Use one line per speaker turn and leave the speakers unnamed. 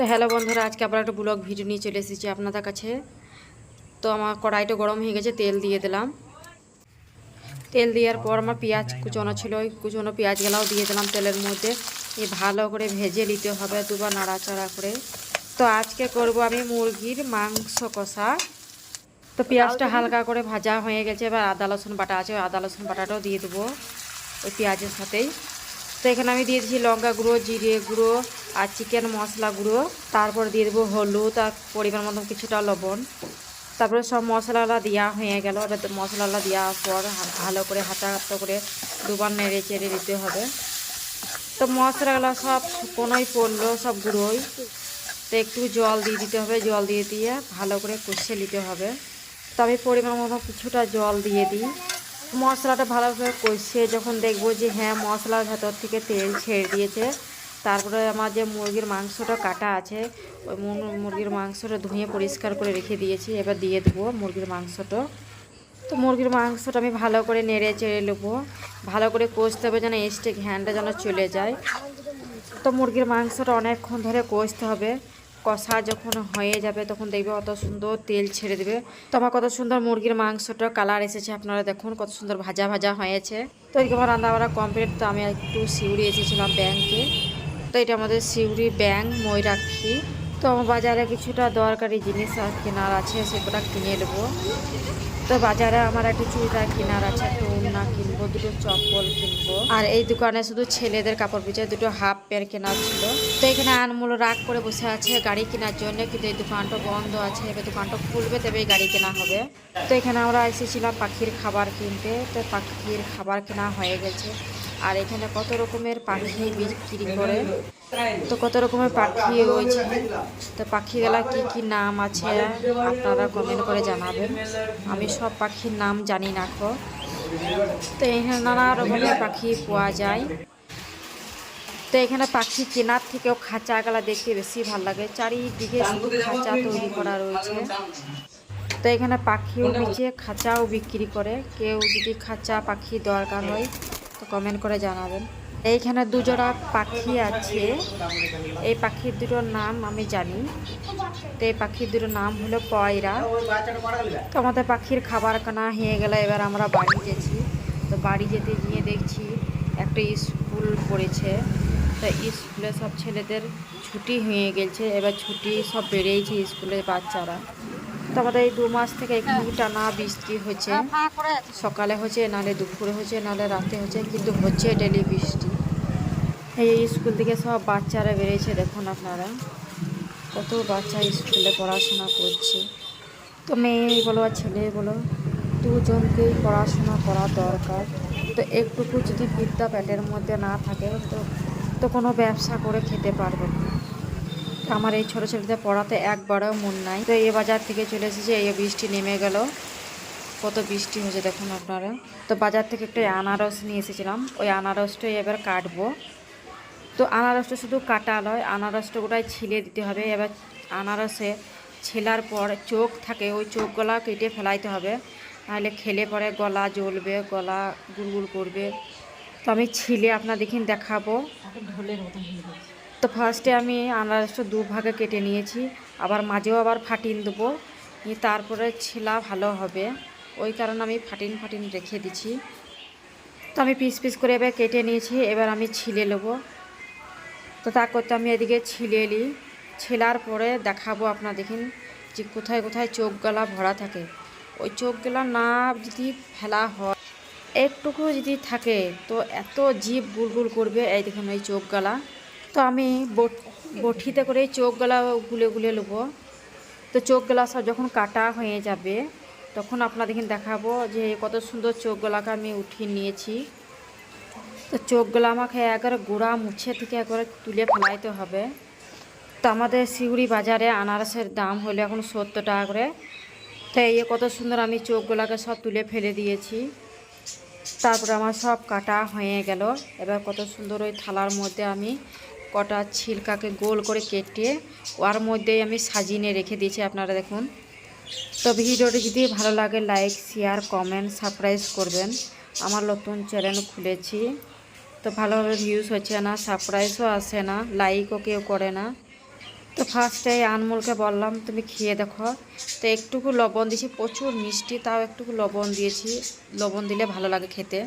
তো হ্যালো বন্ধুরা, আজকে আবার একটা ব্লগ ভিডিও নিয়ে চলে এসেছি আপনাদের কাছে। তো আমার কড়াইটা গরম হয়ে গেছে, তেল দিয়ে দিলাম। তেল দেওয়ার পর আমার পেঁয়াজ কুচনো ছিল, ওই কুচনো পেঁয়াজগুলাও দিয়ে দিলাম তেলের মধ্যে। ভালো করে ভেজে নিতে হবে, দুবার নাড়াচাড়া করে। তো আজকে করব আমি মুরগির মাংস কষা। তো পেঁয়াজটা হালকা করে ভাজা হয়ে গেছে, এবার আদা রসুন বাটা আছে, ওই আদা রসুন বাটাটাও দিয়ে দেবো ওই পেঁয়াজের সাথেই। তো এখানে আমি দিয়ে দিচ্ছি লঙ্কা গুঁড়ো, জিরে গুঁড়ো আর চিকেন মশলা গুঁড়ো। তারপর দিয়ে দেবো হলুদ আর পরিমাণ মতন কিছুটা লবণ। তারপরে সব মশলাটা দেওয়া হয়ে গেল। এবার মশলাটা দেওয়ার পর ভালো করে হাতা করে দুবার নেড়ে চেড়ে দিতে হবে। তো মশলাগুলো সব শুকনোই পড়লো, সব গুঁড়োই। তো একটু জল দিয়ে দিতে হবে, জল দিয়ে দিয়ে ভালো করে কষিয়ে নিতে হবে। তো আমি পরিমাণ মতো কিছুটা জল দিয়ে দিই। মশলাটা ভালোভাবে কষিয়ে যখন দেখবো যে হ্যাঁ মশলার ভেতর থেকে তেল ছেড়ে দিয়েছে, তারপরে আমার যে মুরগির মাংসটা কাটা আছে ওই মুরগির মাংসটা ধুয়ে পরিষ্কার করে রেখে দিয়েছি, এবার দিয়ে দেবো মুরগির মাংসটা। তো মুরগির মাংসটা আমি ভালো করে নেড়ে চেড়ে নেবো, ভালো করে কষতে হবে যেন এক্সট্রা ঘ্যানটা যেন চলে যায়। তো মুরগির মাংসটা অনেকক্ষণ ধরে কষতে হবে। কষা যখন হয়ে যাবে তখন দেখবে কত সুন্দর তেল ছেড়ে দেবে। তো আমার কত সুন্দর মুরগির মাংসটা কালার এসেছে, আপনারা দেখুন কত সুন্দর ভাজা ভাজা হয়েছে। তো এদিকে আমার রান্না বান্না কমপ্লিট। তো আমি একটু সিউড়ি এসেছিলাম ব্যাংকে। তো এটা আমাদের সিউড়ি ব্যাংক ময়ূরাক্ষী। তো আমার বাজারে কিছুটা দরকারি জিনিস কেনার আছে, সেগুলো কিনে নেবো। তো বাজারে আমার একটা চুড়িদার কেনার আছে, একটা ওড়না কিনবো, দুটো চপ্পল কিনবো। আর এই দোকানে শুধু ছেলেদের কাপড় পিছনে দুটো হাফ প্যান্ট কেনার ছিল। তো এখানে আনমূল রাগ করে বসে আছে গাড়ি কেনার জন্য, কিন্তু এই দোকানটা বন্ধ আছে। এবার দোকানটা খুলবে তবে গাড়ি কেনা হবে। তো এখানে আমরা এসেছিলাম পাখির খাবার কিনতে। তো পাখির খাবার কেনা হয়ে গেছে। আর এখানে কত রকমের পাখি বিক্রি করে। তো কত রকমের পাখি রয়েছে। তো পাখিগুলা কি কি নাম আছে আপনারা কমেন্ট করে জানাবেন। আমি সব পাখির নাম জানি না। তো এখানে নানা রকমের পাখি পাওয়া যায়। তো এখানে পাখি কেনার থেকেও খাঁচাগুলা দেখতে বেশি ভালো লাগে, চারিদিকে শুধু খাঁচা তৈরি করা রয়েছে। তো এখানে পাখিও নিচে খাঁচাও বিক্রি করে, কেউ যদি খাঁচা পাখি দরকার হয় তো কমেন্ট করে জানাবেন। এইখানে দুজোড়া পাখি আছে, এই পাখির দুটোর নাম আমি জানি। তো এই পাখির দুটোর নাম হলো পয়রা। তো আমাদের পাখির খাবার কেনা হয়ে গেলে এবার আমরা বাড়ি গেছি। তো বাড়ি যেতে গিয়ে দেখছি একটা স্কুল পড়েছে। তো স্কুলে সব ছেলেদের ছুটি হয়ে গেছে, এবার ছুটি সব বেরিয়েছে স্কুলের বাচ্চারা। তো আমাদের এই 2 মাস থেকে এখানে টানা বৃষ্টি হচ্ছে, সকালে হচ্ছে, নাহলে দুপুরে হচ্ছে, নাহলে রাতে হচ্ছে, কিন্তু হচ্ছে ডেলি বৃষ্টি। এই স্কুল থেকে সব বাচ্চারা বেরিয়েছে, দেখুন আপনারা কত বাচ্চা স্কুলে পড়াশোনা করছে। তো মেয়ে বলো আর ছেলে বলো, দুজনকেই পড়াশোনা করা দরকার। তো একটুকু যদি বিদ্যা পেটের মধ্যে না থাকে তো কোনো ব্যবসা করে খেতে পারবে না। আমার এই ছোটো ছেলেদের পড়াতে একবারও মন নাই। তো এই বাজার থেকে চলে এসেছে, এই বৃষ্টি নেমে গেল, কত বৃষ্টি হয়েছে দেখুন আপনারা। তো বাজার থেকে একটা আনারস নিয়ে এসেছিলাম, ওই আনারসটাই এবার কাটবো। তো আনারসটা শুধু কাটা নয়, আনারসটা গোটাই ছিলে দিতে হবে। এবার আনারসে ছেলার পর চোখ থাকে, ওই চোখগুলা কেটে ফেলাইতে হবে, নাহলে খেলে পরে গলা জ্বলবে, গলা গুলগুল করবে। তো আমি ছিলে আপনার দেখিন দেখাবো। তো ফার্স্টে আমি আনারসটা 2 ভাগে কেটে নিয়েছি, আবার মাঝেও আবার ফাটিয়ে দেবো, তারপরে ছিলা ভালো হবে, ওই কারণে আমি ফাটিন রেখে দিচ্ছি। তো আমি পিস পিস করে এবার কেটে নিয়েছি, এবার আমি ছিলে নেবো। তো তা করতে আমি এদিকে ছিলে নিই, ছেলার পরে দেখাবো আপনার দেখুন যে কোথায় কোথায় চোখ গলা ভরা থাকে। ওই চোখ গলা না যদি ফেলা হয়, একটুকু যদি থাকে তো এত জিভ গুলগুল করবে। এই দেখুন এই চোখ গলা। তো আমি বটিতে করে চোখ গলা গুলে গুলে নেবো। তো চোখ গলা সব যখন কাটা হয়ে যাবে তখন আপনাদের দেখাবো যে কত সুন্দর চোখ গলাকে আমি উঠিয়ে নিয়েছি। তো চোখগুলো আমাকে একবারে গোড়া মুছে থেকে একবারে তুলে ফেলাইতে হবে। তো আমাদের শিউড়ি বাজারে আনারসের দাম হলো এখন 70 টাকা করে। তো এই কত সুন্দর আমি চোখগুলোকে সব তুলে ফেলে দিয়েছি। তারপরে আমার সব কাটা হয়ে গেল। এবার কত সুন্দর ওই থালার মধ্যে আমি কটা ছিলকাকে গোল করে কেটে ওর মধ্যেই আমি সাজিয়ে রেখে দিয়েছি, আপনারা দেখুন। তো ভিডিওটি যদি ভালো লাগে লাইক শেয়ার কমেন্ট সাবস্ক্রাইব করবেন। আমার নতুন চ্যানেল খুলেছি, তো ভালোভাবে ভিউজ হচ্ছে না, সাবস্ক্রাইবও আসে না, লাইকও কেউ করে না। তো তো ফার্স্টে আনমোলকে বললাম তুমি খেয়ে দেখো। তো একটুকু লবণ দিয়েছি, প্রচুর মিষ্টি, তাও একটুকু লবণ দিয়েছি, লবণ দিলে ভালো লাগে খেতে।